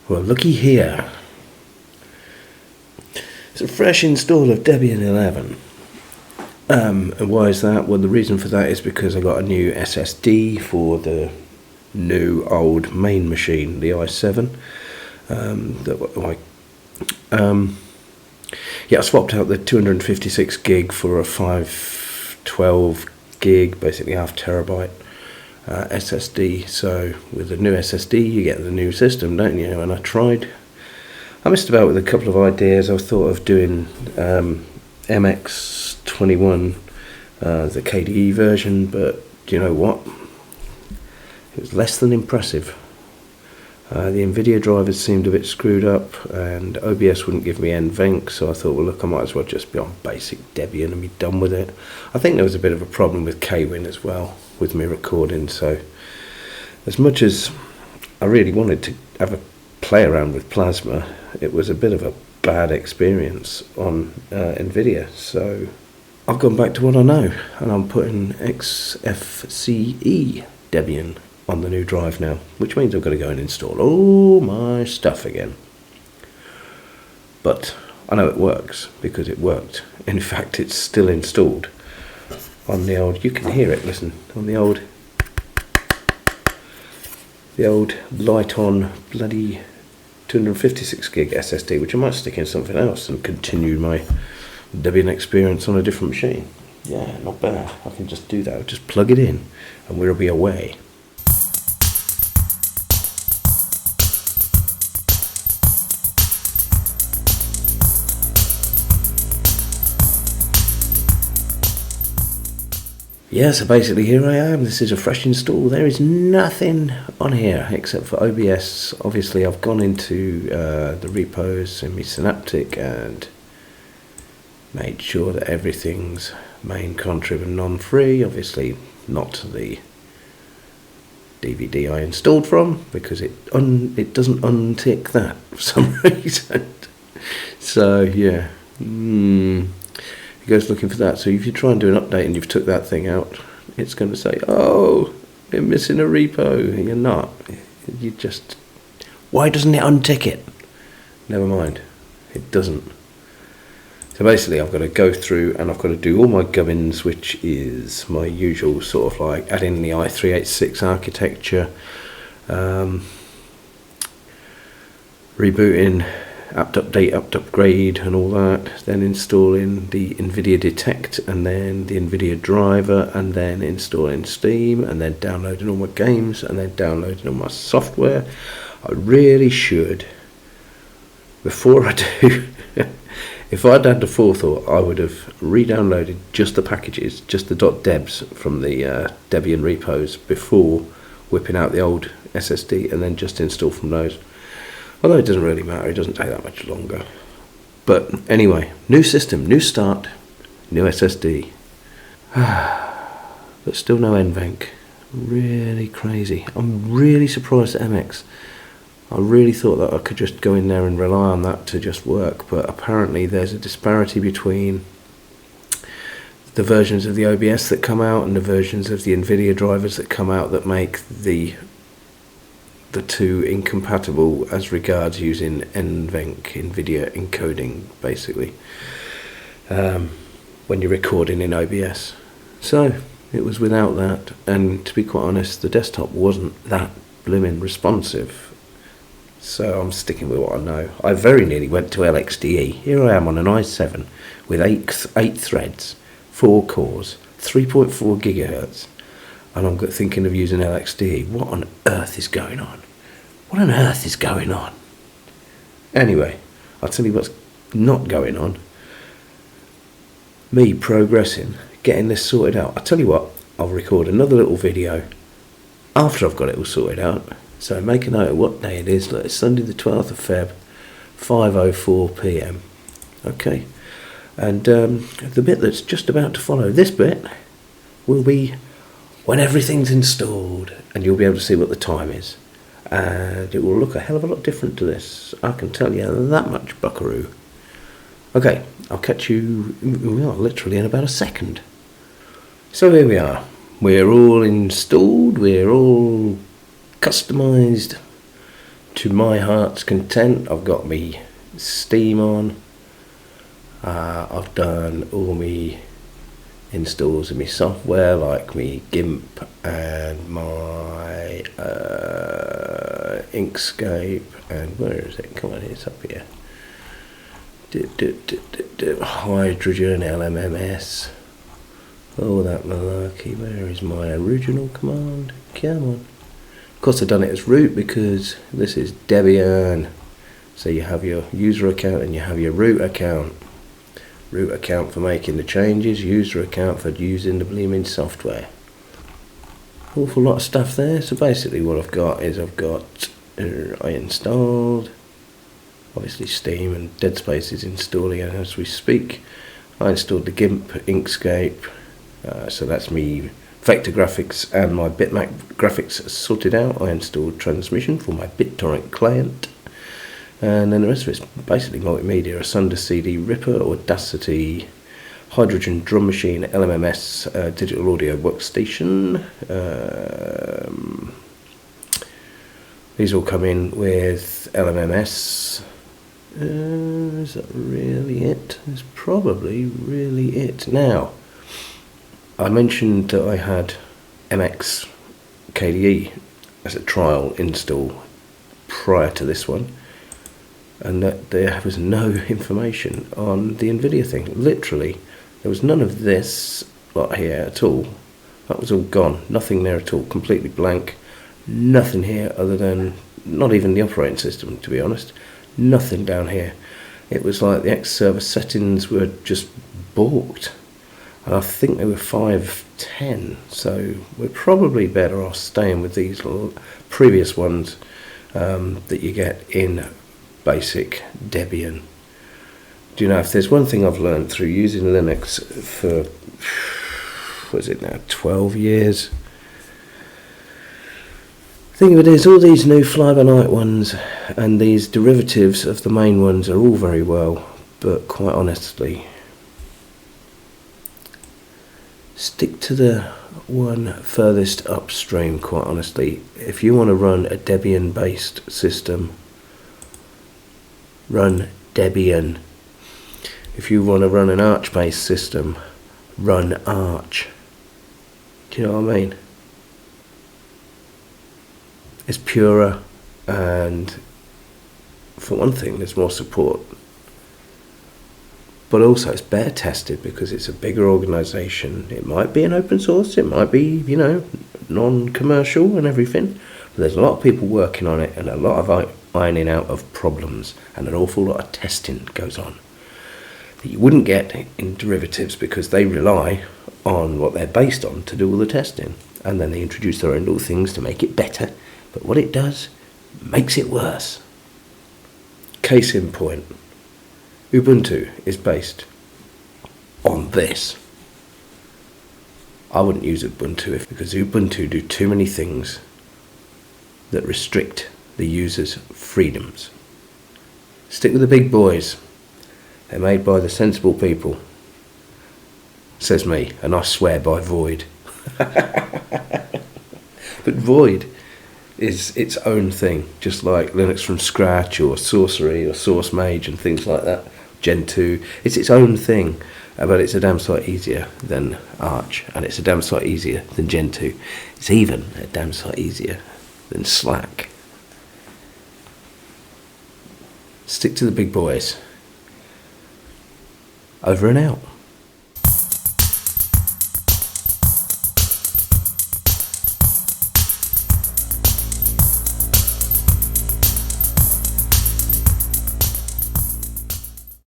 Well, looky here. It's a fresh install of Debian 11. And why is that? Well, the reason for that is because I got a new SSD for the new old main machine, the i7. I swapped out the 256 gig for a 512 gig, basically half terabyte SSD. So with the new SSD, you get the new system, don't you? And I messed about with a couple of ideas. I thought of doing MX21, the KDE version, but do you know what? It was less than impressive. The NVIDIA drivers seemed a bit screwed up, and OBS wouldn't give me NVENC, so I thought, well, look, I might as well just be on basic Debian and be done with it. I think there was a bit of a problem with KWin as well, with me recording, so as much as I really wanted to have a play around with Plasma, it was a bit of a bad experience on NVIDIA, so I've gone back to what I know, and I'm putting XFCE Debian on the new drive now, which means I've got to go and install all my stuff again. But I know it works, because it worked. In fact, it's still installed on the old, you can hear it, listen, on the old light on bloody 256 gig SSD, which I might stick in something else and continue my Debian experience on a different machine. Yeah, not bad. I can just do that. I'll just plug it in and we'll be away. Yeah, so basically here I am. This is a fresh install. There is nothing on here except for OBS. Obviously I've gone into the repos in my Synaptic and made sure that everything's main contrib and non-free. Obviously not the DVD I installed from, because it doesn't untick that for some reason. So yeah, it goes looking for that. So if you try and do an update and you've took that thing out, it's going to say, oh, you're missing a repo. You're not. You just, why doesn't it untick it? Never mind, it doesn't. So basically I've got to go through and I've got to do all my gubbins, which is my usual sort of like add in the i386 architecture, rebooting, apt update, apt upgrade and all that, then installing the NVIDIA Detect and then the NVIDIA driver, and then installing Steam, and then downloading all my games, and then downloading all my software. I really should, before I do, if I'd had the forethought, I would have re-downloaded just the packages, just the .debs from the Debian repos before whipping out the old SSD and then just install from those. Although it doesn't really matter, it doesn't take that much longer. But anyway, new system, new start, new SSD. But still no NVENC. Really crazy. I'm really surprised at MX. I really thought that I could just go in there and rely on that to just work, but apparently there's a disparity between the versions of the OBS that come out and the versions of the NVIDIA drivers that come out that make the two incompatible as regards using NVENC, NVIDIA encoding, basically, when you're recording in OBS. So it was without that, and to be quite honest, the desktop wasn't that blooming responsive. So I'm sticking with what I know. I very nearly went to LXDE. Here I am on an i7 with eight threads, 4 cores, 3.4 gigahertz, and I'm thinking of using LXDE. What on earth is going on? What on earth is going on? Anyway, I'll tell you what's not going on. Me progressing, getting this sorted out. I'll tell you what, I'll record another little video after I've got it all sorted out. So make a note of what day it is. Look, it's Sunday the 12th of Feb, 5:04 PM. Okay, and the bit that's just about to follow this bit will be when everything's installed, and you'll be able to see what the time is. And it will look a hell of a lot different to this. I can tell you that much, buckaroo. Okay, I'll catch you literally in about a second. So here we are. We're all installed. We're all customized. to my heart's content. I've got me Steam on. I've done all me installs of my software, like me GIMP and my Inkscape, and where is it? Come on, it's up here. Hydrogen, LMMS, all that malarkey. Where is my original command? Come on. Of course I've done it as root because this is Debian. So you have your user account and you have your root account. Root account for making the changes, user account for using the blooming software. Awful lot of stuff there. So basically what I've got is I installed, obviously Steam, and Dead Space is installing as we speak. I installed the GIMP, Inkscape, so that's me vector graphics and my bitmap graphics sorted out. I installed Transmission for my BitTorrent client, and then the rest of it's basically multimedia: Asunder CD Ripper, Audacity, Hydrogen Drum Machine, LMMS, Digital Audio Workstation. These all come in with LMMS. Is that really it? That's probably really it. Now, I mentioned that I had MX KDE as a trial install prior to this one, and that there was no information on the NVIDIA thing. Literally, there was none of this lot here at all. That was all gone. Nothing there at all. Completely blank. Nothing here other than, not even the operating system, to be honest. Nothing down here. It was like the X server settings were just balked. And I think they were 5.10. So we're probably better off staying with these previous ones that you get in basic Debian. Do you know, if there's one thing I've learned through using Linux for, what is it now, 12 years? The thing of it is, all these new fly-by-night ones and these derivatives of the main ones are all very well, but quite honestly, stick to the one furthest upstream, quite honestly. If you want to run a Debian-based system, run Debian. If you want to run an Arch-based system, run Arch. Do you know what I mean? It's purer, and for one thing, there's more support. But also it's better tested because it's a bigger organisation. It might be an open source, it might be, you know, non-commercial and everything. But there's a lot of people working on it and a lot of ironing out of problems, and an awful lot of testing goes on that you wouldn't get in derivatives because they rely on what they're based on to do all the testing. And then they introduce their own little things to make it better. But what it does makes it worse. Case in point, Ubuntu is based on this. I wouldn't use Ubuntu because Ubuntu do too many things that restrict the user's freedoms. Stick with the big boys. They're made by the sensible people. Says me, and I swear by Void. But Void is its own thing, just like Linux from scratch or Sorcery or Source Mage and things like that. Gentoo, it's its own thing, but it's a damn sight easier than Arch, and it's a damn sight easier than Gentoo. It's even a damn sight easier than Slack. Stick to the big boys. Over and out.